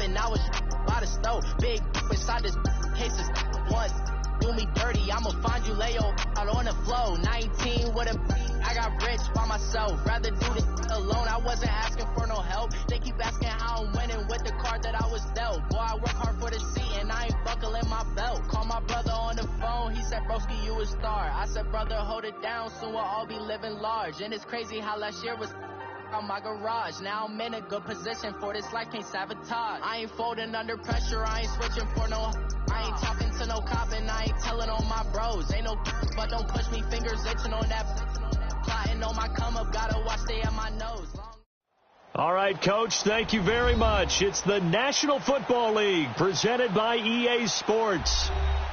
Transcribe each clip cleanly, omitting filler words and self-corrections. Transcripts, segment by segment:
and I was by the stove. Big inside this case is one. Do me dirty, I'ma find you, lay your out on the flow. 19 with a I got rich by myself. Rather do this alone, I wasn't asking for no help. They keep asking how I'm winning with the card that I was dealt. Boy, I work hard for the seat and I ain't buckling my belt. Call my brother on the phone, he said, broski, you a star. I said, brother, hold it down, soon we'll all be living large. And it's crazy how last year was on my garage. Now I'm in a good position for this life, can't sabotage. I ain't folding under pressure, I ain't switching for no. I ain't talking to no cop and I ain't telling on my bros. Ain't no but don't push me, fingers itching on that. Plotting on my come up, gotta watch stay at my nose. All right, Coach, thank you very much. It's the National Football League presented by EA Sports.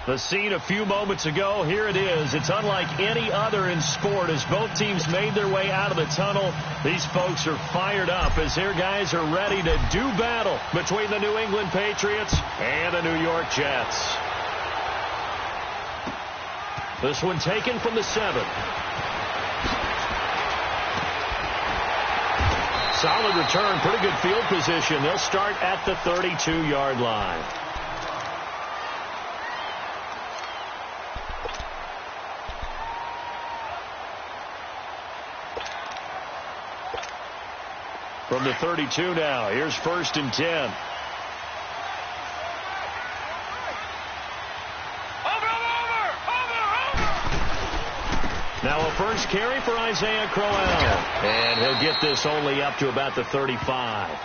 The scene a few moments ago, here it is. It's unlike any other in sport as both teams made their way out of the tunnel. These folks are fired up as their guys are ready to do battle between the New England Patriots and the New York Jets. This one taken from the 7. Solid return, pretty good field position. They'll start at the 32-yard line. From the 32 now, here's 1st and 10. Now a first carry for Isaiah Crowell. And he'll get this only up to about the 35.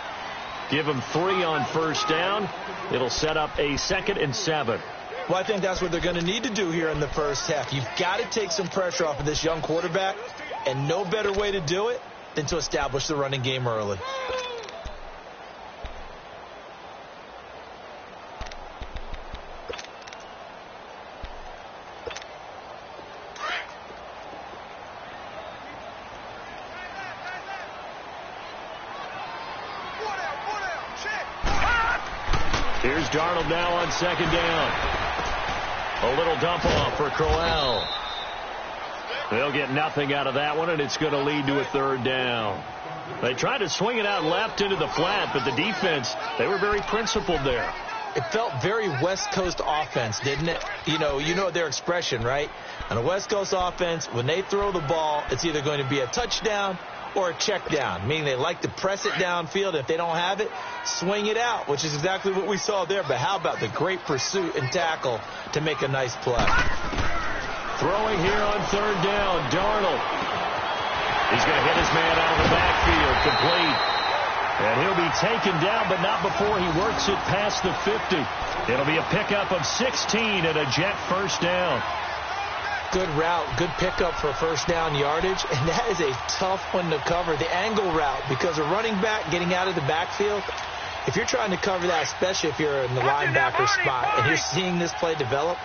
Give him 3 on first down. It'll set up a 2nd and 7. Well, I think that's what they're going to need to do here in the first half. You've got to take some pressure off of this young quarterback, and no better way to do it than to establish the running game early. Here's Darnold now on 2nd down. A little dump off for Crowell. They'll get nothing out of that one, and it's going to lead to a 3rd down. They tried to swing it out left into the flat, but the defense, they were very principled there. It felt very West Coast offense, didn't it? You know their expression, right? On a West Coast offense, when they throw the ball, it's either going to be a touchdown or a check down, meaning they like to press it downfield. If they don't have it, swing it out, which is exactly what we saw there. But how about the great pursuit and tackle to make a nice play? Throwing here on 3rd down, Darnold. He's going to hit his man out of the backfield, complete. And he'll be taken down, but not before he works it past the 50. It'll be a pickup of 16 and a Jet first down. Good route, good pickup for first down yardage, and that is a tough one to cover, the angle route, because a running back getting out of the backfield, if you're trying to cover that, especially if you're in the linebacker spot and you're seeing this play develop,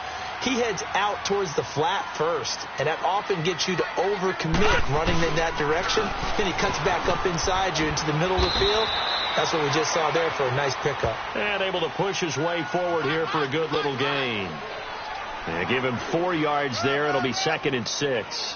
he heads out towards the flat first, and that often gets you to overcommit running in that direction. Then he cuts back up inside you into the middle of the field. That's what we just saw there for a nice pickup. And able to push his way forward here for a good little gain. And give him 4 yards there. It'll be 2nd and 6.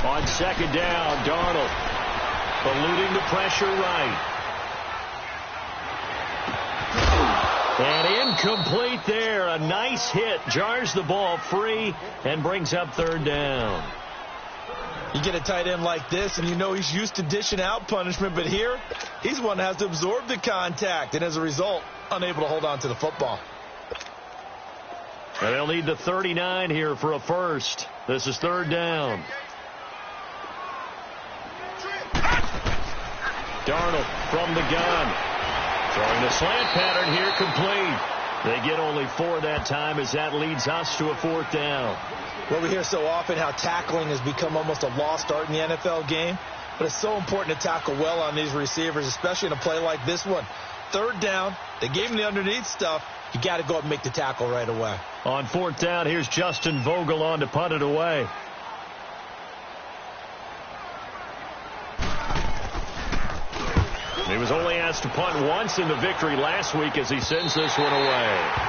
On 2nd down, Darnold eluding the pressure right. And incomplete there. A nice hit. Jars the ball free and brings up 3rd down. You get a tight end like this, and you know he's used to dishing out punishment, but here, he's one that has to absorb the contact, and as a result, unable to hold on to the football. And they'll need the 39 here for a first. This is 3rd down. Darnold from the gun. Throwing the slant pattern here, complete. They get only 4 that time as that leads us to a 4th down. Well, we hear so often how tackling has become almost a lost art in the NFL game, but it's so important to tackle well on these receivers, especially in a play like this one. third down. They gave him the underneath stuff. You got to go up and make the tackle right away. On fourth down, here's Justin Vogel on to punt it away. He was only asked to punt once in the victory last week as he sends this one away.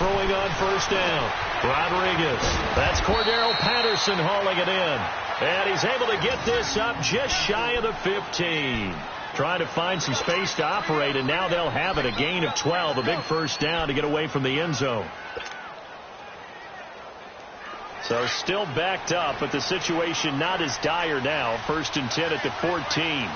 Throwing on first down, Rodriguez. That's Cordero Patterson hauling it in. And he's able to get this up just shy of the 15. Trying to find some space to operate, and now they'll have it. A gain of 12, a big first down to get away from the end zone. So still backed up, but the situation not as dire now. 1st and 10 at the 14.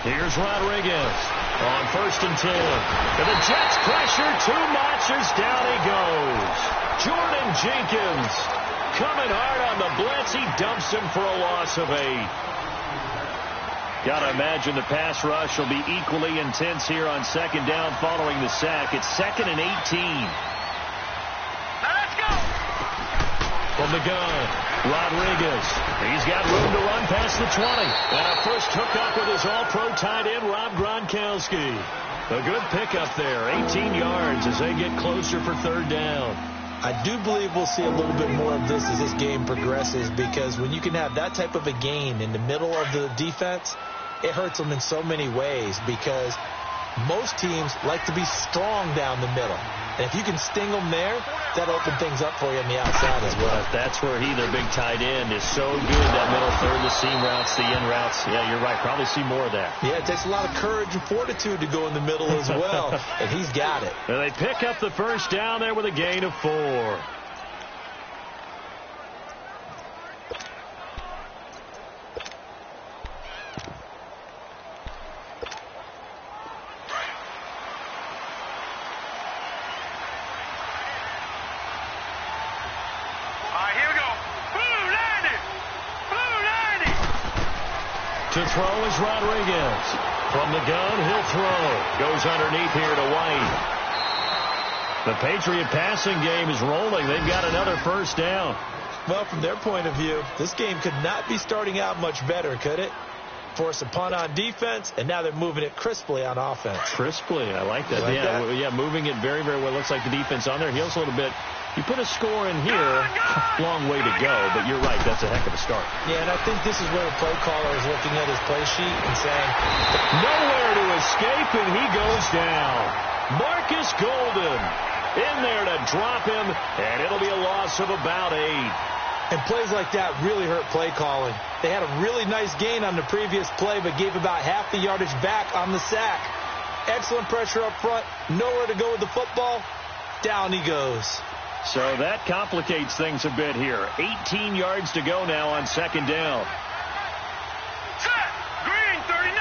Here's Rodriguez on 1st and 10. And the Jets pressure too much as down he goes. Jordan Jenkins coming hard on the blitz. He dumps him for a loss of 8. Got to imagine the pass rush will be equally intense here on 2nd down following the sack. It's 2nd and 18. Now let's go. From the gun, Rodriguez. He's got room to run past the 20. And a first hookup with his all-pro tight end, Rob Gronkowski. A good pickup there, 18 yards as they get closer for 3rd down. I do believe we'll see a little bit more of this as this game progresses, because when you can have that type of a gain in the middle of the defense, it hurts them in so many ways, because most teams like to be strong down the middle. And if you can sting them there, that'll open things up for you on the outside as well. That's where their big tight end, is so good, that middle third, the seam routes, the in routes. Yeah, you're right. Probably see more of that. Yeah, it takes a lot of courage and fortitude to go in the middle as well, and he's got it. And they pick up the first down there with a gain of 4. To throw is Rodriguez. From the gun, he'll throw. Goes underneath here to White. The Patriot passing game is rolling. They've got another first down. Well, from their point of view, this game could not be starting out much better, could it? Force a punt on defense, and now they're moving it crisply on offense. Crisply, I like that. Yeah, moving it very, very well. Looks like the defense on their heels a little bit. You put a score in here, long way to go, but you're right, that's a heck of a start. Yeah, and I think this is where the play caller is looking at his play sheet and saying, nowhere to escape, and he goes down. Marcus Golden in there to drop him, and it'll be a loss of about 8. And plays like that really hurt play calling. They had a really nice gain on the previous play, but gave about half the yardage back on the sack. Excellent pressure up front, nowhere to go with the football. Down he goes. So that complicates things a bit here. 18 yards to go now on 2nd down. Set. Green 39.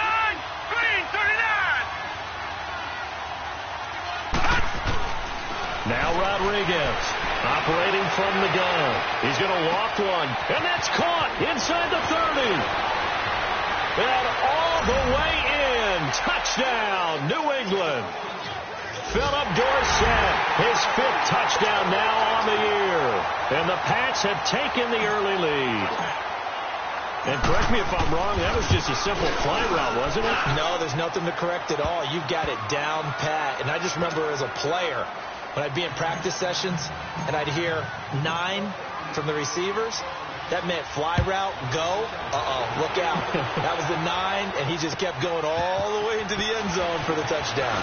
Green 39. Now Rodriguez operating from the gun. He's going to walk one, and that's caught inside the 30. And all the way in. Touchdown, New England. Philip Dorsett, his 5th touchdown now on the year. And the Pats have taken the early lead. And correct me if I'm wrong, that was just a simple fly route, wasn't it? No, there's nothing to correct at all. You've got it down pat. And I just remember as a player, when I'd be in practice sessions and I'd hear 9 from the receivers, that meant fly route, go. Look out. That was the 9, and he just kept going all the way into the end zone for the touchdown.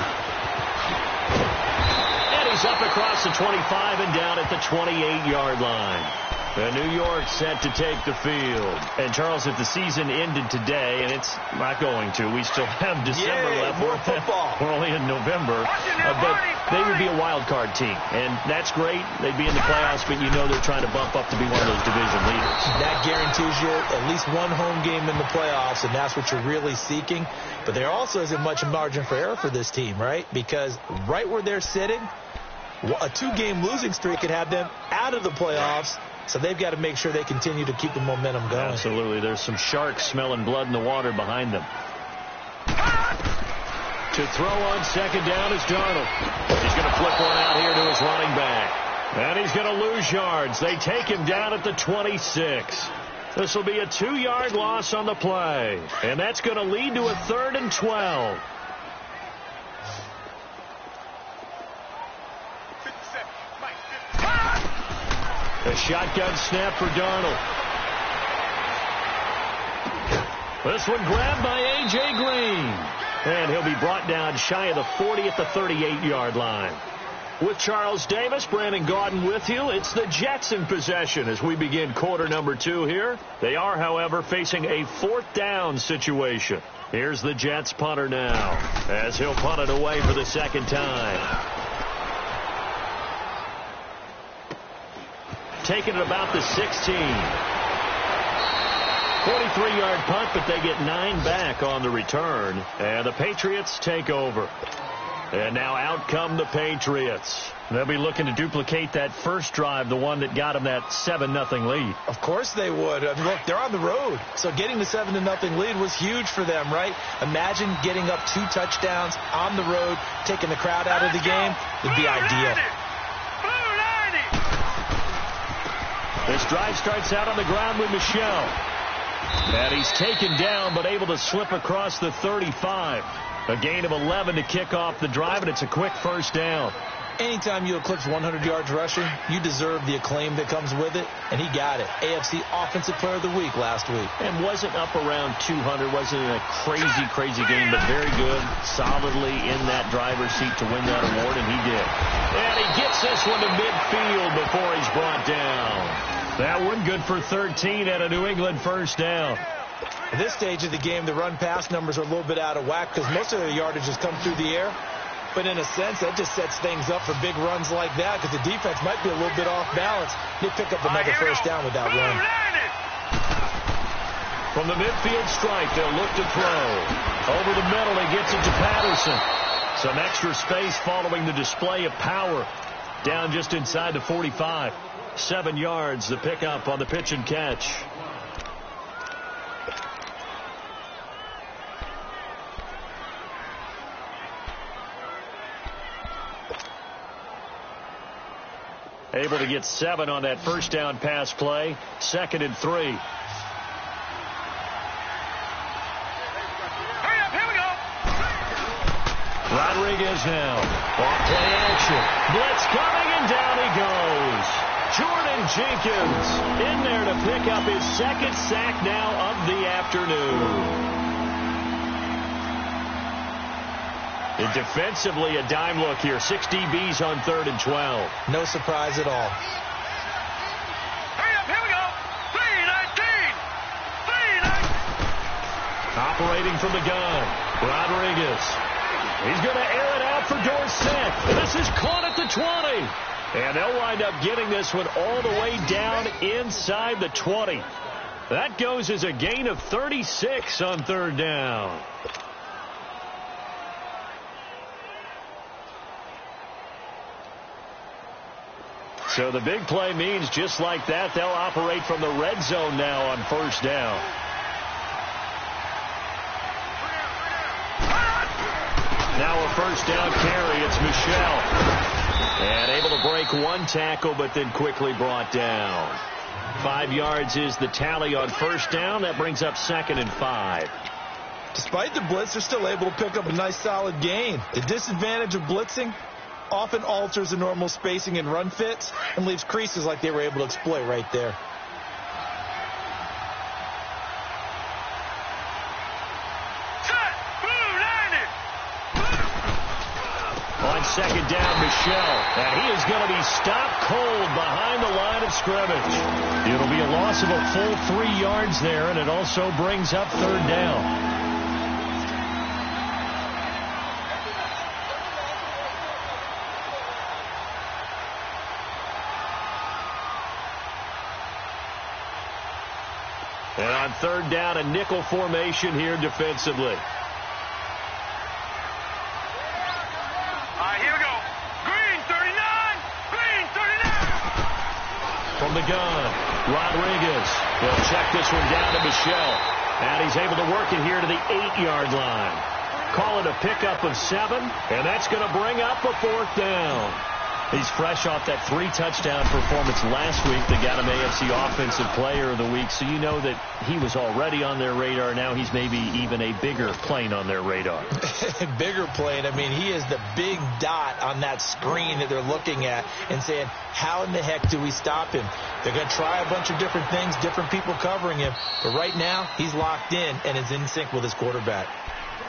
And he's up across the 25 and down at the 28-yard line. The New York set to take the field. And, Charles, if the season ended today, and it's not going to, we still have December left. More football. We're only in November. But they would be a wild card team. And that's great. They'd be in the playoffs, but you know they're trying to bump up to be one of those division leaders. That guarantees you at least one home game in the playoffs, and that's what you're really seeking. But there also isn't much margin for error for this team, right? Because right where they're sitting, a 2-game losing streak could have them out of the playoffs. So they've got to make sure they continue to keep the momentum going. Absolutely. There's some sharks smelling blood in the water behind them. To throw on second down is Darnold. He's going to flip one out here to his running back. And he's going to lose yards. They take him down at the 26. This will be a 2-yard loss on the play. And that's going to lead to a 3rd and 12. A shotgun snap for Darnold. This one grabbed by A.J. Green. And he'll be brought down shy of the 40 at the 38-yard line. With Charles Davis, Brandon Gaudin with you. It's the Jets in possession as we begin quarter number 2 here. They are, however, facing a 4th down situation. Here's the Jets punter now as he'll punt it away for the second time. Taking it about the 16. 43-yard punt, but they get 9 back on the return. And the Patriots take over. And now out come the Patriots. They'll be looking to duplicate that first drive, the one that got them that 7-0 lead. Of course they would. Look, they're on the road. So getting the 7-0 lead was huge for them, right? Imagine getting up 2 touchdowns on the road, taking the crowd out of the game. Would be ideal. This drive starts out on the ground with Michel. And he's taken down, but able to slip across the 35. A gain of 11 to kick off the drive, and it's a quick first down. Anytime you eclipse 100 yards rushing, you deserve the acclaim that comes with it, and he got it. AFC Offensive Player of the Week last week. And wasn't up around 200, wasn't in a crazy game, but very good, solidly in that driver's seat to win that award, and he did. And he gets this one to midfield before he's brought down. That one good for 13 at a New England first down. At this stage of the game, the run-pass numbers are a little bit out of whack because most of their yardage has come through the air. But in a sense, that just sets things up for big runs like that because the defense might be a little bit off balance. They pick up another first down with that run. From the midfield strike, they'll look to throw. Over the middle, he gets it to Patterson. Some extra space following the display of power. Down just inside the 45. 7 yards, the pickup on the pitch and catch. Able to get 7 on that first down pass play. 2nd and 3. Hurry up, here we go. Rodriguez now. Off play action. Blitz coming, and down he goes. Jordan Jenkins in there to pick up his 2nd sack now of the afternoon. And defensively, a dime look here. 6 DBs on 3rd and 12. No surprise at all. Hurry up, here we go. 3-19. Operating from the gun. Rodriguez. He's going to air it out for Dorsett. This is caught at the 20. And they'll wind up getting this one all the way down inside the 20. That goes as a gain of 36 on 3rd down. So the big play means just like that, they'll operate from the red zone now on 1st down. Now a 1st down carry. It's Michel. And able to break 1 tackle, but then quickly brought down. 5 yards is the tally on 1st down. That brings up 2nd and 5. Despite the blitz, they're still able to pick up a nice solid gain. The disadvantage of blitzing often alters the normal spacing and run fits and leaves creases like they were able to exploit right there. On 2nd down, Michel. And he is going to be stopped cold behind the line of scrimmage. It'll be a loss of a full 3 yards there, and it also brings up third down. And on third down, a nickel formation here defensively. Here we go. Green 39. Green 39. From the gun, Rodriguez. He'll check this one down to Michelle. And he's able to work it here to the 8-yard line. Call it a pickup of 7, and that's going to bring up a fourth down. He's fresh off that 3-touchdown performance last week that got him AFC Offensive Player of the Week, so you know that he was already on their radar. Now he's maybe even a bigger plane on their radar. Bigger plane. I mean, he is the big dot on that screen that they're looking at and saying, how in the heck do we stop him? They're going to try a bunch of different things, different people covering him, but right now he's locked in and is in sync with his quarterback.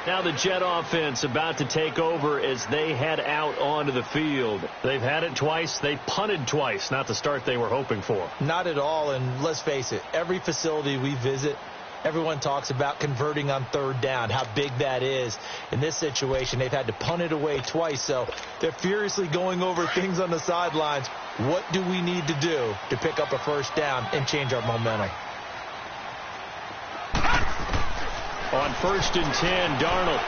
Now the Jet offense about to take over as they head out onto the field. They've had it twice. They punted twice. Not the start they were hoping for. Not at all, and let's face it, every facility we visit, everyone talks about converting on third down, how big that is. In this situation, they've had to punt it away twice, so they're furiously going over things on the sidelines. What do we need to do to pick up a first down and change our momentum? On 1st and 10, Darnold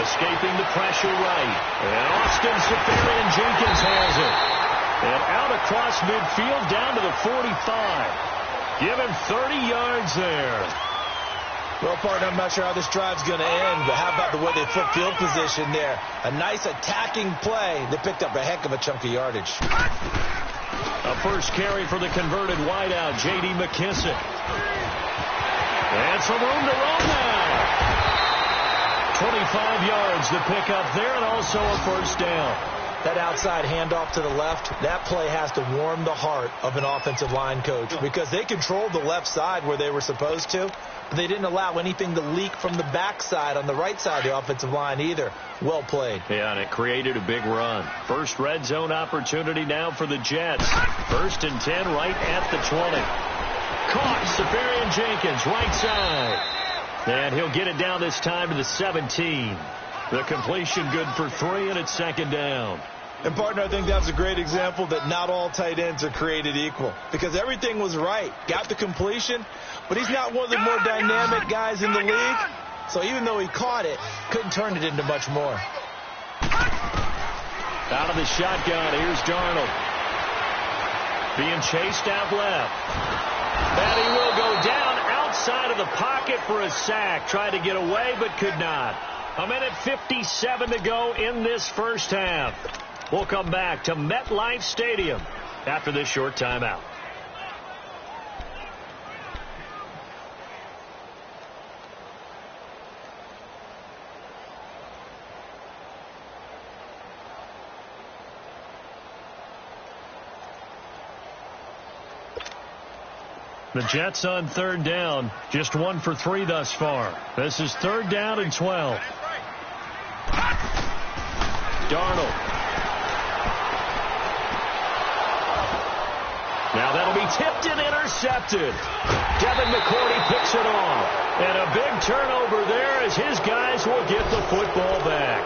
escaping the pressure right. And Austin Seferian-Jenkins has it. And out across midfield down to the 45. Give him 30 yards there. Well, partner, I'm not sure how this drive's going to end, but how about the way they flip field position there? A nice attacking play that picked up a heck of a chunk of yardage. A first carry for the converted wideout, J.D. McKissick. And some room to run now. 25 yards to pick up there, and also a first down. That outside handoff to the left, that play has to warm the heart of an offensive line coach because they controlled the left side where they were supposed to, but they didn't allow anything to leak from the backside on the right side of the offensive line either. Well played. Yeah, and it created a big run. First red zone opportunity now for the Jets. 1st and 10 right at the 20. Caught Seferian-Jenkins, right side. And he'll get it down this time to the 17. The completion good for 3, and it's second down. And, partner, I think that's a great example that not all tight ends are created equal because everything was right. Got the completion, but he's not one of the more dynamic guys in the league. So even though he caught it, couldn't turn it into much more. Out of the shotgun, here's Darnold. Being chased out left. And he will go down outside of the pocket for a sack. Tried to get away, but could not. 1:57 to go in this first half. We'll come back to MetLife Stadium after this short timeout. The Jets on third down, just 1 for 3 thus far. This is third down and 12. Darnold. Now that'll be tipped and intercepted. Devin McCourty picks it off. And a big turnover there as his guys will get the football back.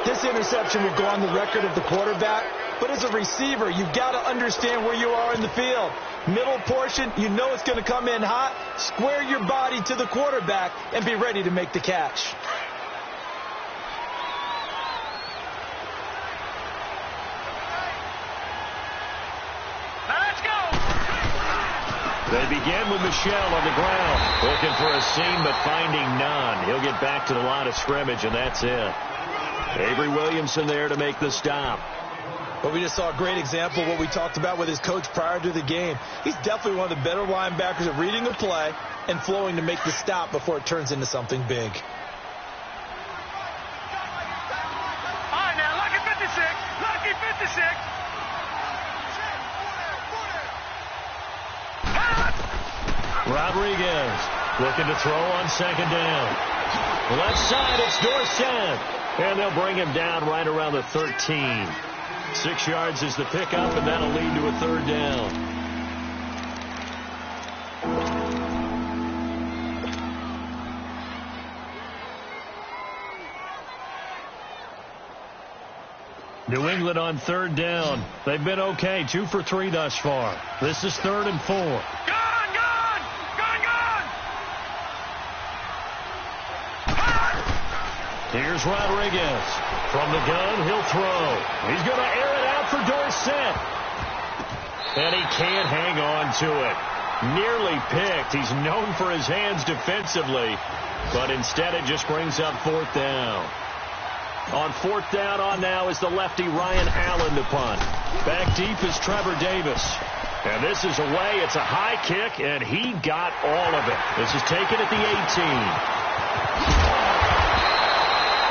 This interception will go on the record of the quarterback, but as a receiver, you've got to understand where you are in the field. Middle portion, you know it's going to come in hot. Square your body to the quarterback and be ready to make the catch. Let's go. They begin with Michelle on the ground. Looking for a seam, but finding none. He'll get back to the line of scrimmage, and that's it. Avery Williamson there to make the stop. But we just saw a great example of what we talked about with his coach prior to the game. He's definitely one of the better linebackers at reading the play and flowing to make the stop before it turns into something big. All right, now, lucky 56. Lucky 56. Rodriguez looking to throw on second down. Left side, it's Dorsett. And they'll bring him down right around the 13. 6 yards is the pickup, and that'll lead to a third down. New England on third down. They've been okay, 2 for 3 thus far. This is 3rd and 4. Gone! Here's Rodriguez. From the gun, he'll throw. He's going to air it out for Dorsett. And he can't hang on to it. Nearly picked. He's known for his hands defensively. But instead it just brings up 4th down. On 4th down on now is the lefty Ryan Allen to punt. Back deep is Trevor Davis. And this is away. It's a high kick, and he got all of it. This is taken at the 18.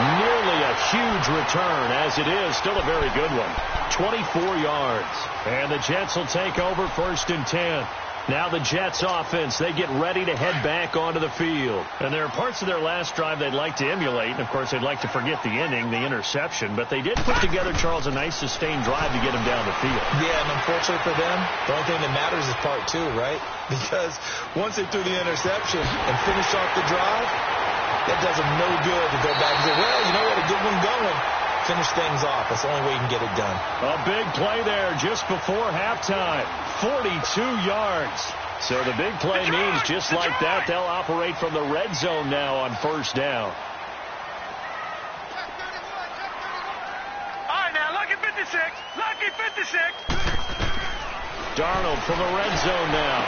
Nearly a huge return, as it is. Still a very good one. 24 yards. And the Jets will take over 1st and 10. Now the Jets offense, they get ready to head back onto the field. And there are parts of their last drive they'd like to emulate. And, of course, they'd like to forget the inning, the interception. But they did put together, Charles, a nice sustained drive to get him down the field. Yeah, and unfortunately for them, the only thing that matters is part 2, right? Because once they threw the interception and finished off the drive, that does them no good to go back and say, well, you know what, a good one going. Finish things off. That's the only way you can get it done. A big play there just before halftime. 42 yards. So the big play means just like that, they'll operate from the red zone now on 1st down. All right, now, lucky 56. Lucky 56. Darnold from the red zone now.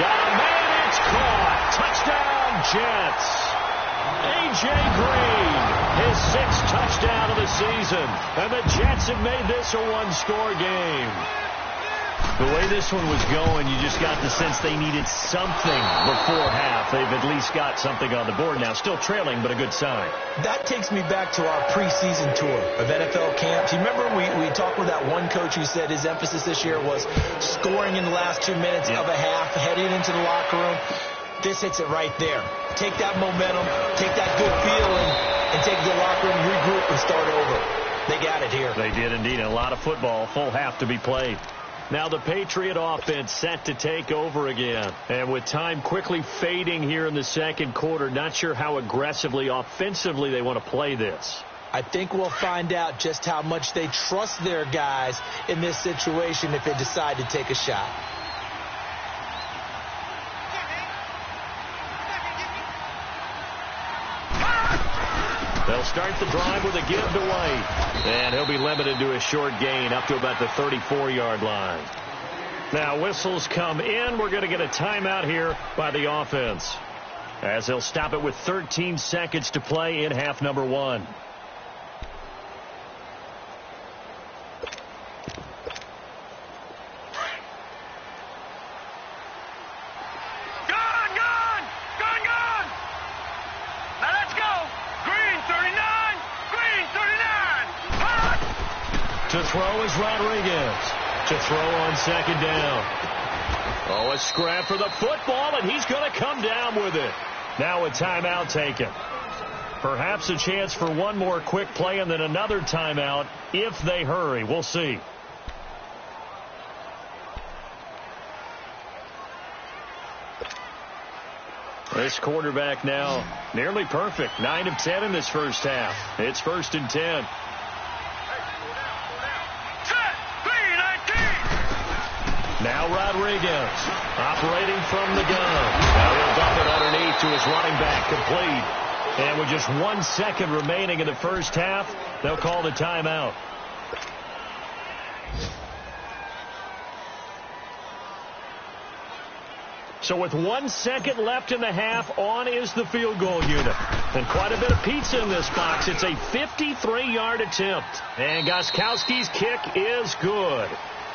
Got a man, it's caught. Touchdown, Jets. A.J. Green, his 6th touchdown of the season. And the Jets have made this a one-score game. The way this one was going, you just got the sense they needed something before half. They've at least got something on the board now. Still trailing, but a good sign. That takes me back to our preseason tour of NFL camps. You remember we talked with that one coach who said his emphasis this year was scoring in the last 2 minutes of a half, heading into the locker room. This hits it right there. Take that momentum, take that good feeling, and take the locker room, regroup, and start over. They got it here. They did indeed. A lot of football, full half to be played. Now the Patriot offense set to take over again. And with time quickly fading here in the second quarter, not sure how aggressively, offensively they want to play this. I think we'll find out just how much they trust their guys in this situation if they decide to take a shot. They'll start the drive with a give to White. And he'll be limited to a short gain up to about the 34-yard line. Now whistles come in. We're going to get a timeout here by the offense, as they'll stop it with 13 seconds to play in half number 1. To throw is Rodriguez. To throw on 2nd down. Oh, a scrap for the football, and he's going to come down with it. Now a timeout taken. Perhaps a chance for one more quick play and then another timeout if they hurry. We'll see. This quarterback now nearly perfect. 9 of 10 in this first half. It's 1st and 10. Now Rodriguez operating from the gun. Now he'll dump it underneath to his running back, complete. And with just 1 second remaining in the first half, they'll call the timeout. So with 1 second left in the half, on is the field goal unit. And quite a bit of pizza in this box. It's a 53-yard attempt. And Gostkowski's kick is good.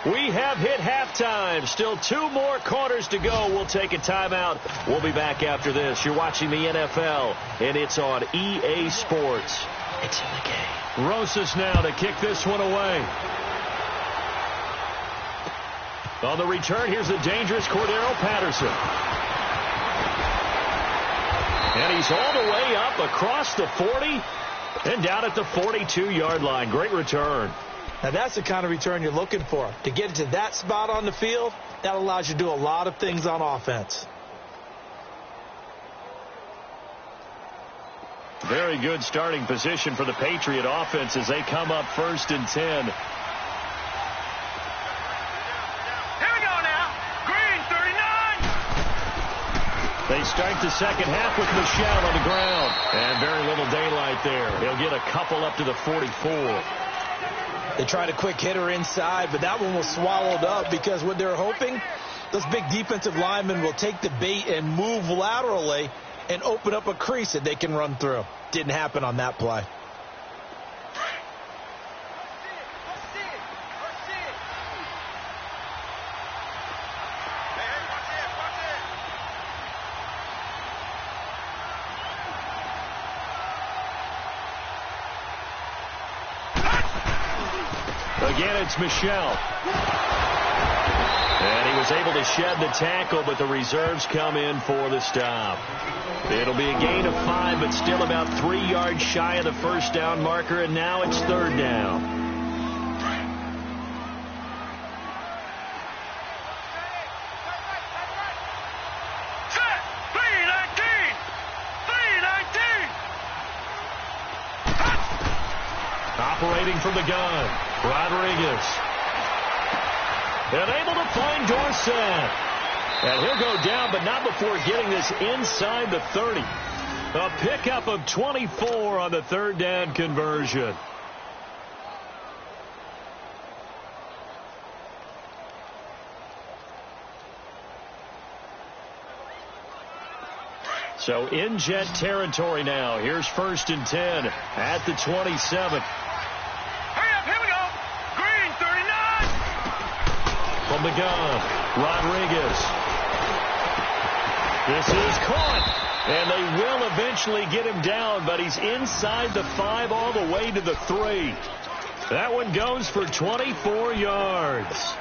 We have hit halftime. Still 2 more quarters to go. We'll take a timeout. We'll be back after this. You're watching the NFL, and it's on EA Sports. It's in the game. Rosas now to kick this one away. On the return, here's the dangerous Cordero Patterson. And he's all the way up across the 40 and down at the 42-yard line. Great return. Now, that's the kind of return you're looking for. To get to that spot on the field, that allows you to do a lot of things on offense. very good starting position for the Patriot offense as they come up 1st and 10. Here we go now. Green, 39. They start the second half with Michel on the ground. And very little daylight there. He'll get a couple up to the 44. They tried a quick hitter inside, but that one was swallowed up because what they're hoping, those big defensive linemen will take the bait and move laterally and open up a crease that they can run through. Didn't happen on that play. Again, it's Michel. And he was able to shed the tackle, but the reserves come in for the stop. It'll be a gain of 5, but still about 3 yards shy of the first down marker, and now it's 3rd down. Set. 319. 319. Operating from the gun, Rodriguez. And able to find Dorsett. And he'll go down, but not before getting this inside the 30. A pickup of 24 on the 3rd down conversion. So in Jet territory now. Here's 1st and 10 at the 27. From the gun, Rodriguez. This is caught, and they will eventually get him down, but he's inside the 5 all the way to the 3. That one goes for 24 yards.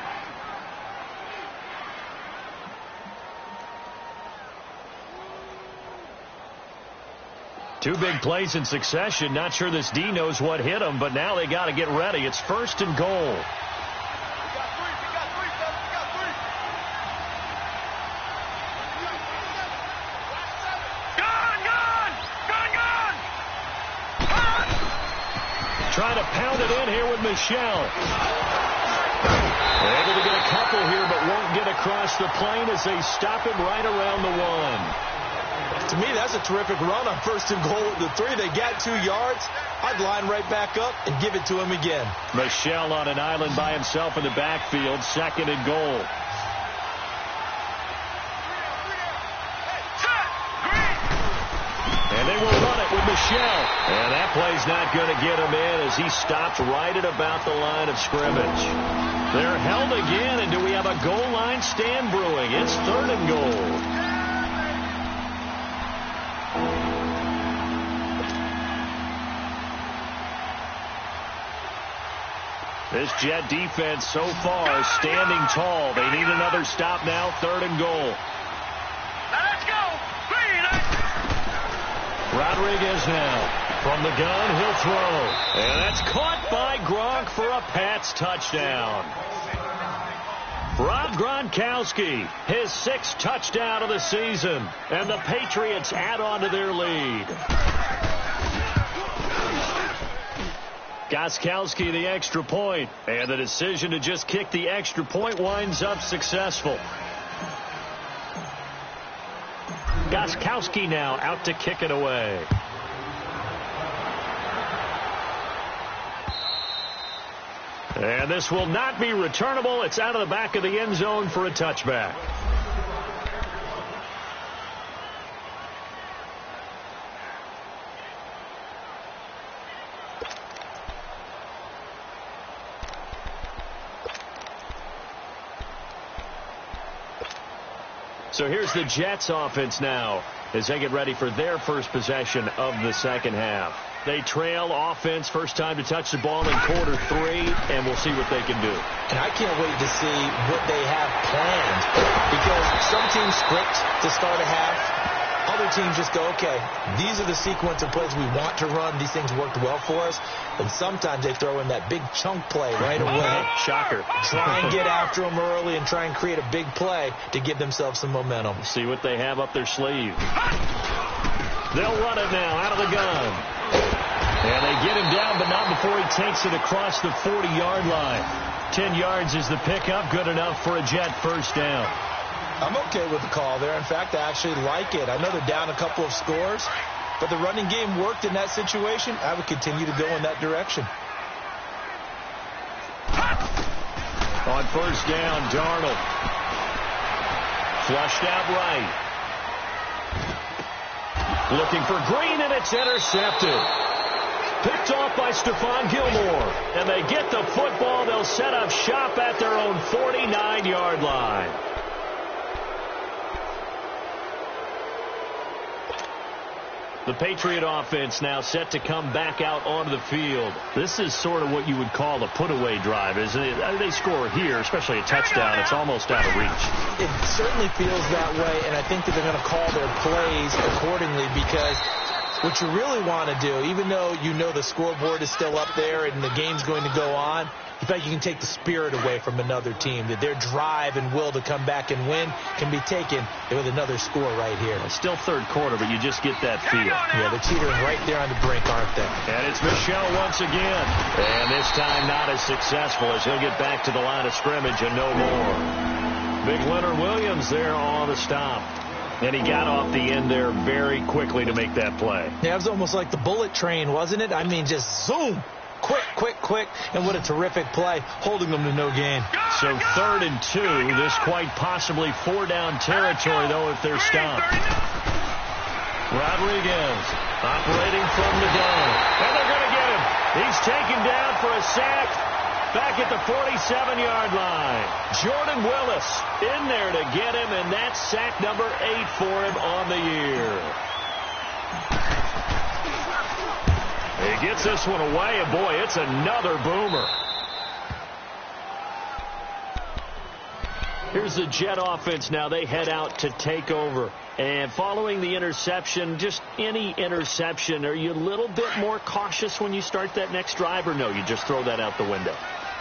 Two big plays in succession. Not sure this D knows what hit him, but now they got to get ready. It's 1st and goal. Trying to pound it in here with Michel. They're able to get a couple here, but won't get across the plane as they stop him right around the 1. To me, that's a terrific run on 1st and goal at the 3. They got 2 yards. I'd line right back up and give it to him again. Michel on an island by himself in the backfield, 2nd and goal. And they will run it with Michel. And that play's not going to get him in as he stops right at about the line of scrimmage. They're held again, and do we have a goal line stand brewing? It's 3rd and goal. This Jet defense so far standing tall. They need another stop now, 3rd and goal. Now let's go. Rodriguez now. From the gun, he'll throw. And that's caught by Gronk for a Pats touchdown. Rob Gronkowski, his 6th touchdown of the season. And the Patriots add on to their lead. Gostkowski the extra point, and the decision to just kick the extra point winds up successful. Gostkowski now out to kick it away. And this will not be returnable. It's out of the back of the end zone for a touchback. So here's the Jets offense now as they get ready for their first possession of the second half. They trail offense, first time to touch the ball in quarter 3, and we'll see what they can do. And I can't wait to see what they have planned, because some teams script to start a half. Other teams just go, okay, these are the sequence of plays we want to run. These things worked well for us. And sometimes they throw in that big chunk play right away. Shocker. Try and get after them early and try and create a big play to give themselves some momentum. See what they have up their sleeve. They'll run it now out of the gun. And they get him down, but not before he takes it across the 40-yard line. 10 yards is the pickup, good enough for a Jet first down. I'm okay with the call there. In fact, I actually like it. I know they're down a couple of scores, but the running game worked in that situation. I would continue to go in that direction. On first down, Darnold. Flushed out right. Looking for Green, and it's intercepted. Picked off by Stephon Gilmore. And they get the football. They'll set up shop at their own 49-yard line. The Patriot offense now set to come back out onto the field. This is sort of what you would call a put-away drive, isn't it? They score here, especially a touchdown. It's almost out of reach. It certainly feels that way, and I think that they're going to call their plays accordingly because what you really want to do, even though you know the scoreboard is still up there and the game's going to go on, in fact, you can take the spirit away from another team, that their drive and will to come back and win can be taken with another score right here. It's still third quarter, but you just get that feel. Yeah, they're teetering right there on the brink, aren't they? And it's Michel once again. And this time not as successful as he'll get back to the line of scrimmage and no more. Big Leonard Williams there on the stop. And he got off the end there very quickly to make that play. Yeah, it was almost like the bullet train, wasn't it? I mean, just zoom. Quick, quick, quick, and what a terrific play, holding them to no gain. So 3rd and 2, this quite possibly 4-down territory, though, if they're stopped. Rodriguez operating from the gun, and they're going to get him. He's taken down for a sack back at the 47-yard line. Jordan Willis in there to get him, and that's sack number 8 for him on the year. He gets this one away, and boy, it's another boomer. Here's the Jet offense now. They head out to take over. And following the interception, just any interception, are you a little bit more cautious when you start that next drive, or no, you just throw that out the window?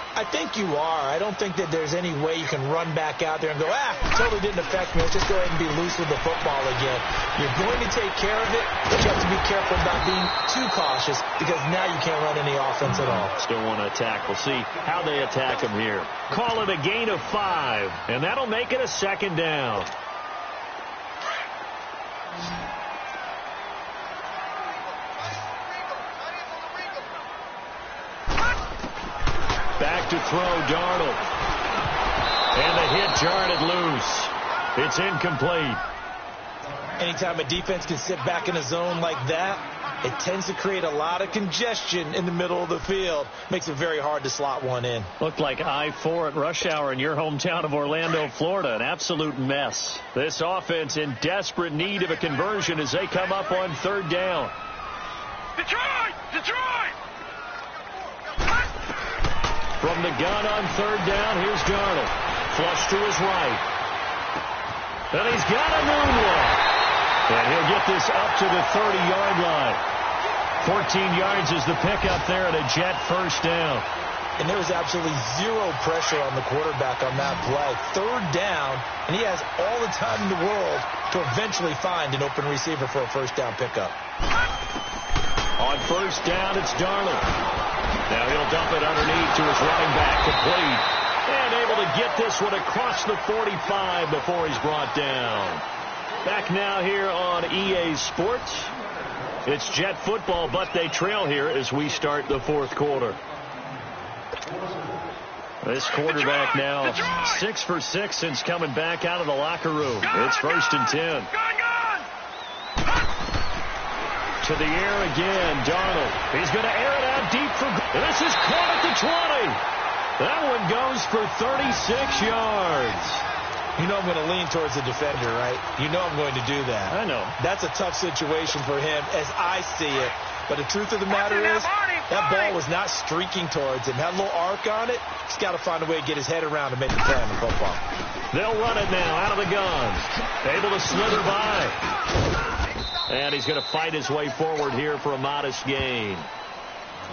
I think you are. I don't think that there's any way you can run back out there and go, totally didn't affect me. Let's just go ahead and be loose with the football again. You're going to take care of it, but you have to be careful about being too cautious because now you can't run any offense at all. Still want to attack. We'll see how they attack him here. Call it a gain of 5, and that'll make it a 2nd down. Back to throw, Darnold. And the hit jarred it loose. It's incomplete. Anytime a defense can sit back in a zone like that, it tends to create a lot of congestion in the middle of the field. Makes it very hard to slot one in. Looked like I-4 at rush hour in your hometown of Orlando, Florida. An absolute mess. This offense in desperate need of a conversion as they come up on 3rd down. Detroit! Detroit! From the gun on 3rd down, here's Darnold. Flush to his right. And he's got a moonwalk. And he'll get this up to the 30-yard line. 14 yards is the pickup there at a Jet first down. And there was absolutely zero pressure on the quarterback on that play. 3rd down, and he has all the time in the world to eventually find an open receiver for a first down pickup. On first down, it's Darnold. Now he'll dump it underneath to his running back, complete. And able to get this one across the 45 before he's brought down. Back now here on EA Sports. It's Jet football, but they trail here as we start the 4th quarter. This quarterback now 6 for 6 since coming back out of the locker room. It's 1st and 10. To the air again, Darnold. He's going to air it out deep for... This is caught at the 20. That one goes for 36 yards. You know I'm going to lean towards the defender, right? You know I'm going to do that. I know. That's a tough situation for him as I see it. But the truth of the matter is, that ball was not streaking towards him. Had a little arc on it. He's got to find a way to get his head around and make the play on the football. They'll run it now out of the gun. Able to slither by. And he's going to fight his way forward here for a modest gain.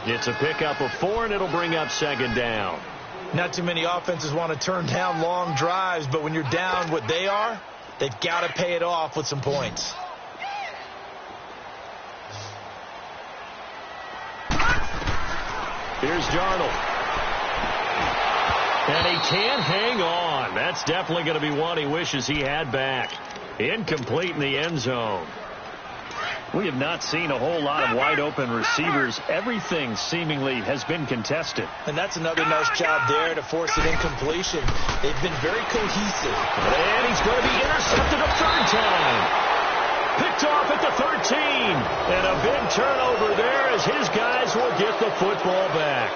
It's a pickup of 4, and it'll bring up 2nd down. Not too many offenses want to turn down long drives, but when you're down what they are, they've got to pay it off with some points. Here's Darnold. And he can't hang on. That's definitely going to be one he wishes he had back. Incomplete in the end zone. We have not seen a whole lot of wide-open receivers. Everything seemingly has been contested. And that's another nice job there to force an incompletion. They've been very cohesive. And he's going to be intercepted a third time. Picked off at the 13. And a big turnover there as his guys will get the football back.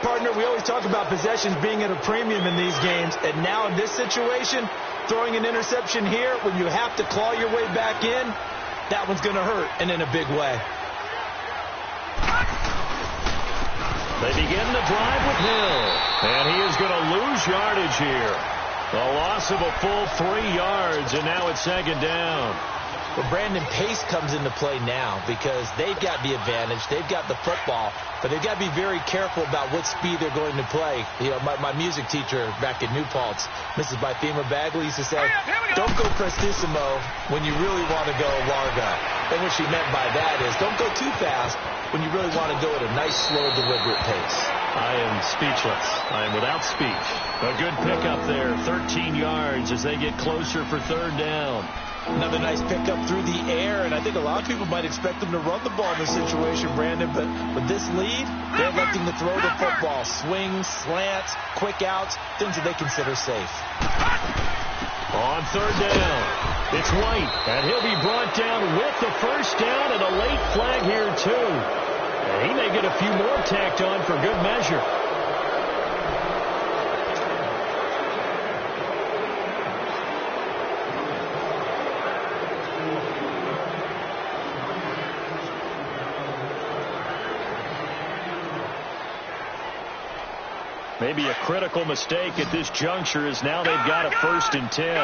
Partner, we always talk about possessions being at a premium in these games. And now in this situation, throwing an interception here when you have to claw your way back in, that one's going to hurt, and in a big way. They begin the drive with Hill. And he is going to lose yardage here. A loss of a full 3 yards, and now it's second down. Well, Brandon, pace comes into play now because they've got the advantage. They've got the football, but they've got to be very careful about what speed they're going to play. You know, my music teacher back at New Paltz, Mrs. Bythema Bagley, used to say, don't go prestissimo when you really want to go largo. And what she meant by that is don't go too fast when you really want to go at a nice, slow, deliberate pace. I am speechless. I am without speech. A good pickup there, 13 yards as they get closer for third down. Another nice pickup through the air, and I think a lot of people might expect them to run the ball in this situation, Brandon, but with this lead, they're electing to throw the football. Swings, slants, quick outs, things that they consider safe. On third down, it's White, and he'll be brought down with the first down and a late flag here, too. And he may get a few more tacked on for good measure. Maybe a critical mistake at this juncture is now they've got a 1st and 10.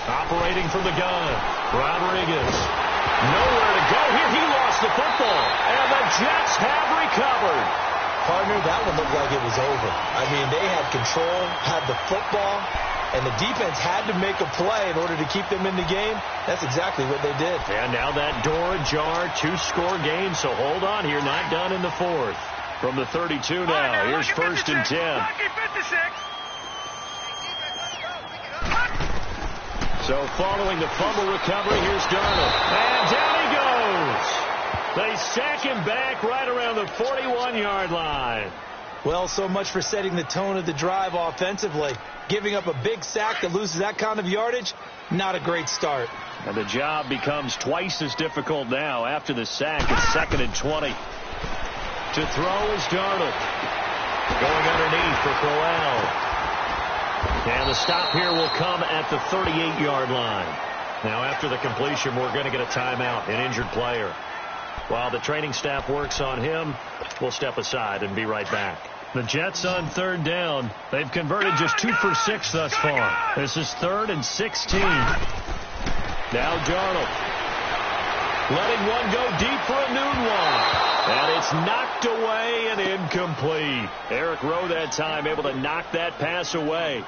Operating from the gun, Rodriguez. Nowhere to go here. He lost the football, and the Jets have recovered. Partner, that one looked like it was over. I mean, they had control, had the football, and the defense had to make a play in order to keep them in the game. That's exactly what they did. And now that door ajar, 2-score game, so hold on here, not done in the 4th. From the 32 now, here's 1st and 10. So following the fumble recovery, here's Darnold. And down he goes. They sack him back right around the 41-yard line. Well, so much for setting the tone of the drive offensively. Giving up a big sack that loses that kind of yardage, not a great start. And the job becomes twice as difficult now after the sack. It's 2nd and 20. To throw is Darnold. Going underneath for Crowell. And the stop here will come at the 38-yard line. Now after the completion, we're going to get a timeout, an injured player. While the training staff works on him, we'll step aside and be right back. The Jets on third down. They've converted just 2 for 6 thus far. This is 3rd and 16. Now Darnold. Letting one go deep for a noon one. And it's knocked away and incomplete. Eric Rowe that time able to knock that pass away.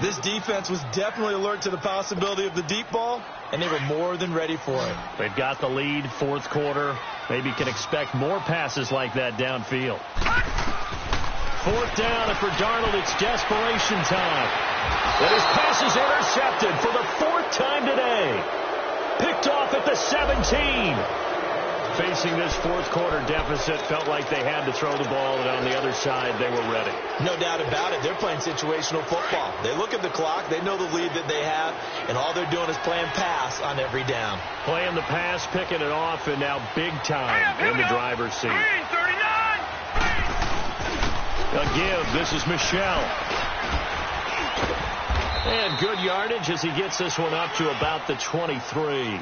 This defense was definitely alert to the possibility of the deep ball, and they were more than ready for it. They've got the lead, 4th quarter. Maybe can expect more passes like that downfield. 4th down, and for Darnold, it's desperation time. And his pass is intercepted for the 4th time today. Picked off at the 17. Facing this 4th quarter deficit, felt like they had to throw the ball, and on the other side, they were ready. No doubt about it. They're playing situational football. They look at the clock. They know the lead that they have, and all they're doing is playing pass on every down. Playing the pass, picking it off, and now big time in the driver's seat. A give. This is Michel. And good yardage as he gets this one up to about the 23.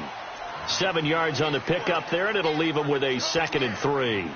7 yards on the pickup there, and it'll leave him with a 2nd and 3.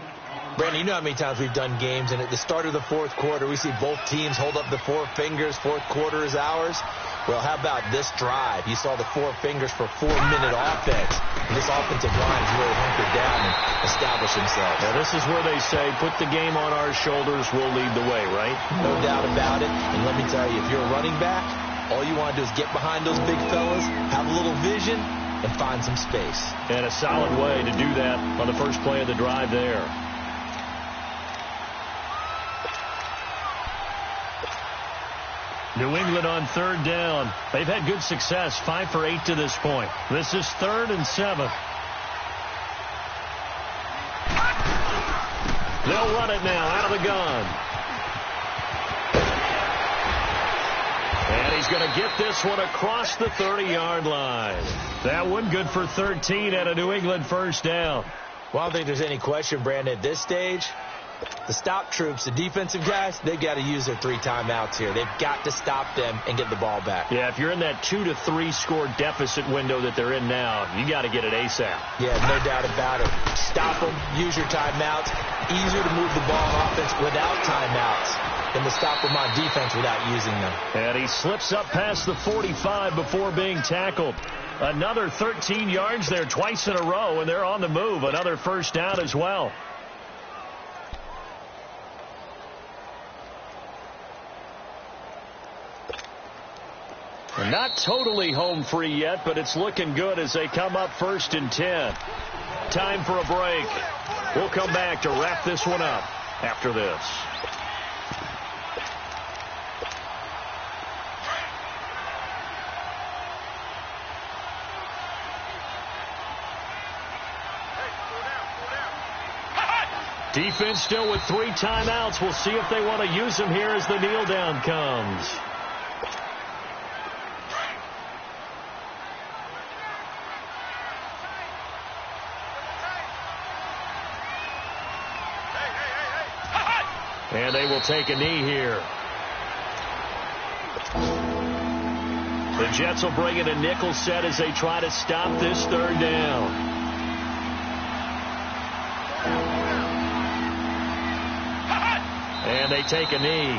Brandon, you know how many times we've done games, and at the start of the 4th quarter, we see both teams hold up the 4 fingers, 4th quarter is ours. Well, how about this drive? You saw the 4 fingers for 4-minute offense. And this offensive line has really hunkered down and established themselves. Now, this is where they say, put the game on our shoulders, we'll lead the way, right? No doubt about it. And let me tell you, if you're a running back, All you want to do is get behind those big fellas, have a little vision, and find some space. And a solid way to do that on the first play of the drive there. New England on third down. They've had good success, 5 for 8 to this point. This is 3rd and 7. They'll run it now out of the gun. And he's going to get this one across the 30-yard line. That one good for 13 and a New England first down. Well, I don't think there's any question, Brandon, at this stage. The stop troops, the defensive guys, they've got to use their 3 timeouts here. They've got to stop them and get the ball back. Yeah, if you're in that 2 to 3 score deficit window that they're in now, you got to get it ASAP. Yeah, no doubt about it. Stop them, use your timeouts. Easier to move the ball on offense without timeouts than to stop them on defense without using them. And he slips up past the 45 before being tackled. Another 13 yards there twice in a row, and they're on the move. Another first down as well. Not totally home free yet, but it's looking good as they come up 1st and 10. Time for a break. We'll come back to wrap this one up after this. Defense still with 3 timeouts. We'll see if they want to use them here as the kneel down comes. And they will take a knee here. The Jets will bring in a nickel set as they try to stop this 3rd down. And they take a knee.